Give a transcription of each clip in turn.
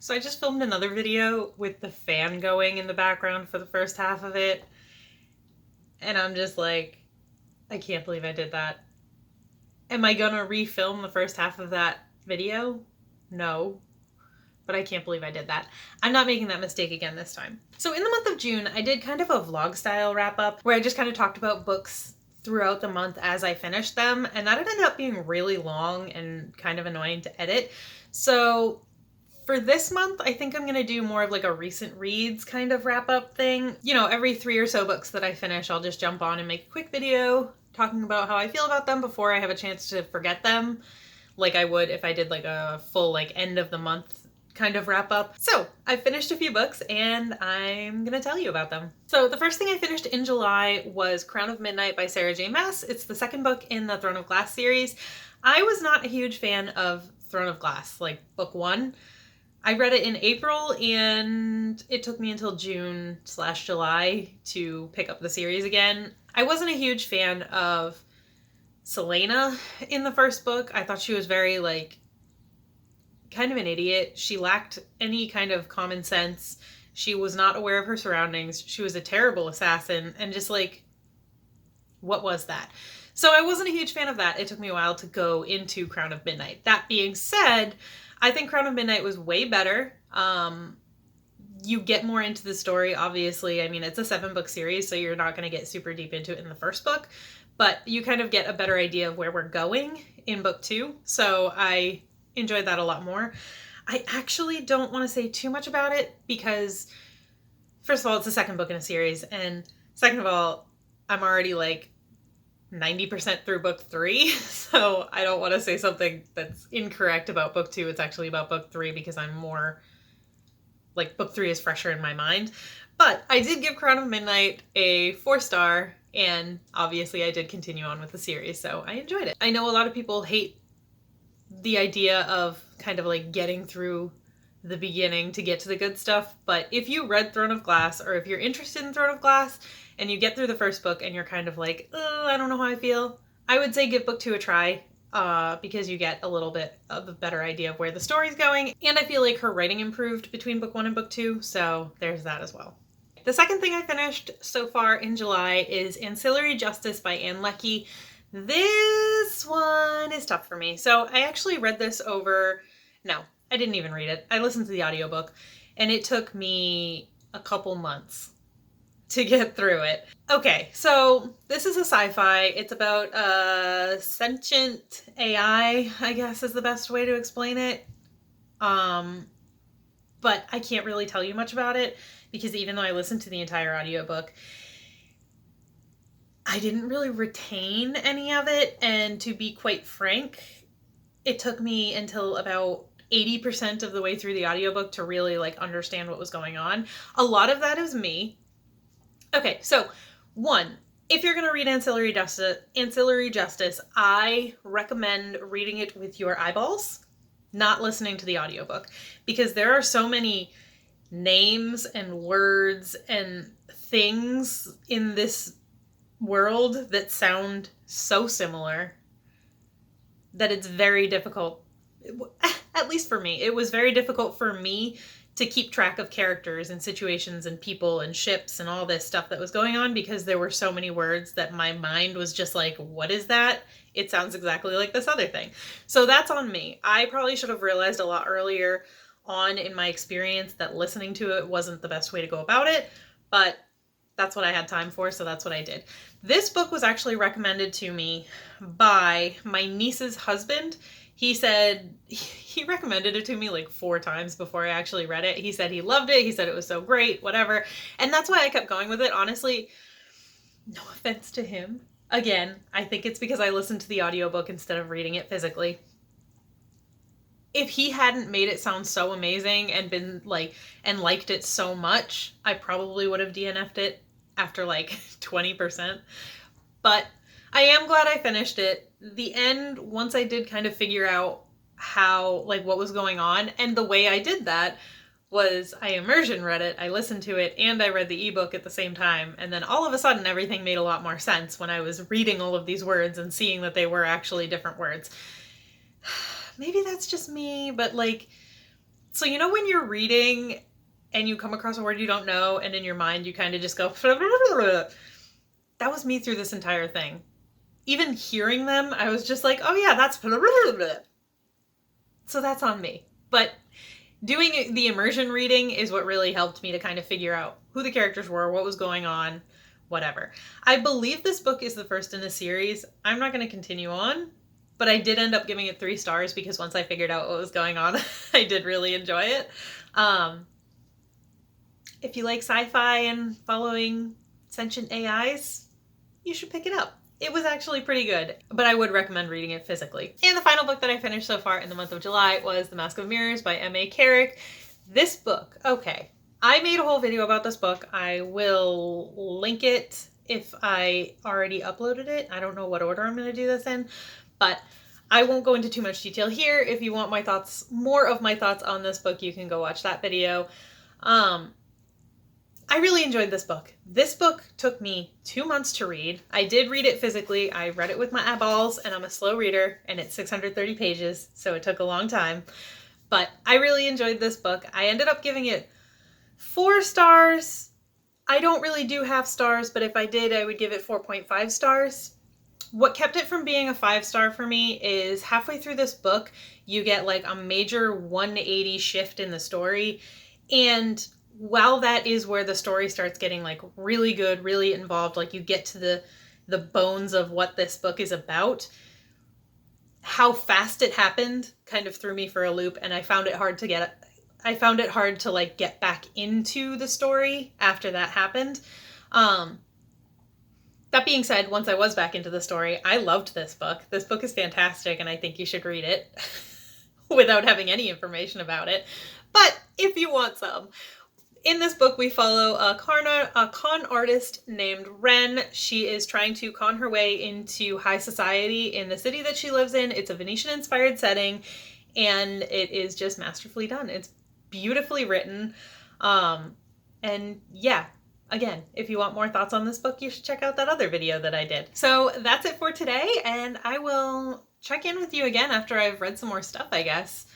So I just filmed another video with the fan going in the background for the first half of it. And I'm just like, I can't believe I did that. Am I gonna refilm the first half of that video? No. But I can't believe I did that. I'm not making that mistake again this time. So in the month of June, I did kind of a vlog style wrap up where I just kind of talked about books throughout the month as I finished them. And that ended up being really long and kind of annoying to edit. So for this month, I think I'm going to do more of like a recent reads kind of wrap up thing. You know, every 3 or so books that I finish, I'll just jump on and make a quick video talking about how I feel about them before I have a chance to forget them, like I would if I did like a full like end of the month kind of wrap up. So I finished a few books and I'm gonna tell you about them. So the first thing I finished in July was Crown of Midnight by Sarah J. Maas. It's the second book in the Throne of Glass series. I was not a huge fan of Throne of Glass, like book 1. I read it in April and it took me until June/July to pick up the series again. I wasn't a huge fan of Selena in the first book. I thought she was very like kind of an idiot. She lacked any kind of common sense. She was not aware of her surroundings. She was a terrible assassin and just like, what was that? So I wasn't a huge fan of that. It took me a while to go into Crown of Midnight. That being said, I think Crown of Midnight was way better. You get more into the story, obviously. I mean, it's a 7-book series, so you're not going to get super deep into it in the first book, but you kind of get a better idea of where we're going in book 2. So I enjoyed that a lot more. I actually don't want to say too much about it because, first of all, it's the second book in a series, and second of all, I'm already like 90% through book 3, so I don't want to say something that's incorrect about book 2. It's actually about book 3 because I'm more like book 3 is fresher in my mind. But I did give Crown of Midnight a 4-star, and obviously I did continue on with the series, so I enjoyed it. I know a lot of people hate the idea of kind of like getting through the beginning to get to the good stuff, but if you read Throne of Glass, or if you're interested in Throne of Glass and you get through the first book and you're kind of like, oh, I don't know how I feel, I would say give book 2 a try, because you get a little bit of a better idea of where the story's going, and I feel like her writing improved between book 1 and book 2, so there's that as well. The second thing I finished so far in July is Ancillary Justice by Ann Leckie. This one is tough for me. So I actually read this over... No, I didn't even read it. I listened to the audiobook, and it took me a couple months to get through it. Okay, so this is a sci-fi. It's about a sentient AI, I guess is the best way to explain it. But I can't really tell you much about it because even though I listened to the entire audiobook, I didn't really retain any of it, and to be quite frank, it took me until about 80% of the way through the audiobook to really like understand what was going on. A lot of that is me. Okay, so 1, if you're going to read Ancillary Justice, I recommend reading it with your eyeballs, not listening to the audiobook, because there are so many names and words and things in this world that sound so similar that it's very difficult, at least for me, it was very difficult for me to keep track of characters and situations and people and ships and all this stuff that was going on because there were so many words that my mind was just like, what is that? It sounds exactly like this other thing. So that's on me. I probably should have realized a lot earlier on in my experience that listening to it wasn't the best way to go about it, but that's what I had time for, so that's what I did. This book was actually recommended to me by my niece's husband. He said he recommended it to me like 4 times before I actually read it. He said he loved it. He said it was so great, whatever. And that's why I kept going with it. Honestly, no offense to him. Again, I think it's because I listened to the audiobook instead of reading it physically. If he hadn't made it sound so amazing and been like, and liked it so much, I probably would have DNF'd it after like 20%. But I am glad I finished it. The end, once I did kind of figure out how, like what was going on, and the way I did that was I immersion read it, I listened to it, and I read the ebook at the same time, and then all of a sudden everything made a lot more sense when I was reading all of these words and seeing that they were actually different words. Maybe that's just me, but like So you know when you're reading and you come across a word you don't know, and in your mind you kind of just go, that was me through this entire thing. Even hearing them, I was just like, oh yeah, that's, so that's on me. But doing the immersion reading is what really helped me to kind of figure out who the characters were, what was going on, whatever. I believe this book is the first in the series. I'm not going to continue on, but I did end up giving it 3 stars because once I figured out what was going on, I did really enjoy it. If you like sci-fi and following sentient AIs, you should pick it up. It was actually pretty good, but I would recommend reading it physically. And the final book that I finished so far in the month of July was The Mask of Mirrors by M.A. Carrick. This book, okay, I made a whole video about this book. I will link it if I already uploaded it. I don't know what order I'm going to do this in, but I won't go into too much detail here. If you want my thoughts, more of my thoughts on this book, you can go watch that video. I really enjoyed this book. This book took me 2 months to read. I did read it physically. I read it with my eyeballs, and I'm a slow reader, and it's 630 pages, so it took a long time. But I really enjoyed this book. I ended up giving it 4 stars. I don't really do half stars, but if I did, I would give it 4.5 stars. What kept it from being a 5-star for me is halfway through this book, you get like a major 180 shift in the story, and while that is where the story starts getting like really good, really involved, like you get to the bones of what this book is about, how fast it happened kind of threw me for a loop, and I found it hard to like get back into the story after that happened. That being said, once I was back into the story, I loved this book. This book is fantastic, and I think you should read it without having any information about it. But if you want some. In this book, we follow a con artist named Ren. She is trying to con her way into high society in the city that she lives in. It's a Venetian-inspired setting, and it is just masterfully done. It's beautifully written. And yeah, again, if you want more thoughts on this book, you should check out that other video that I did. So that's it for today, and I will check in with you again after I've read some more stuff, I guess.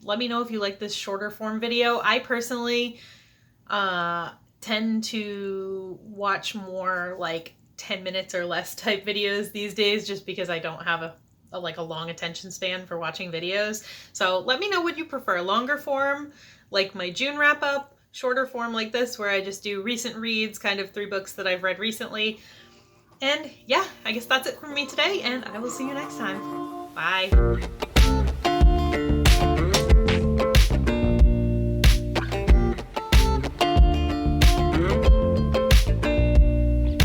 Let me know if you like this shorter form video. I personally tend to watch more like 10 minutes or less type videos these days just because I don't have a long attention span for watching videos. So let me know what you prefer. Longer form, like my June wrap up, shorter form like this where I just do recent reads, kind of 3 books that I've read recently. And yeah, I guess that's it from me today, and I will see you next time. Bye.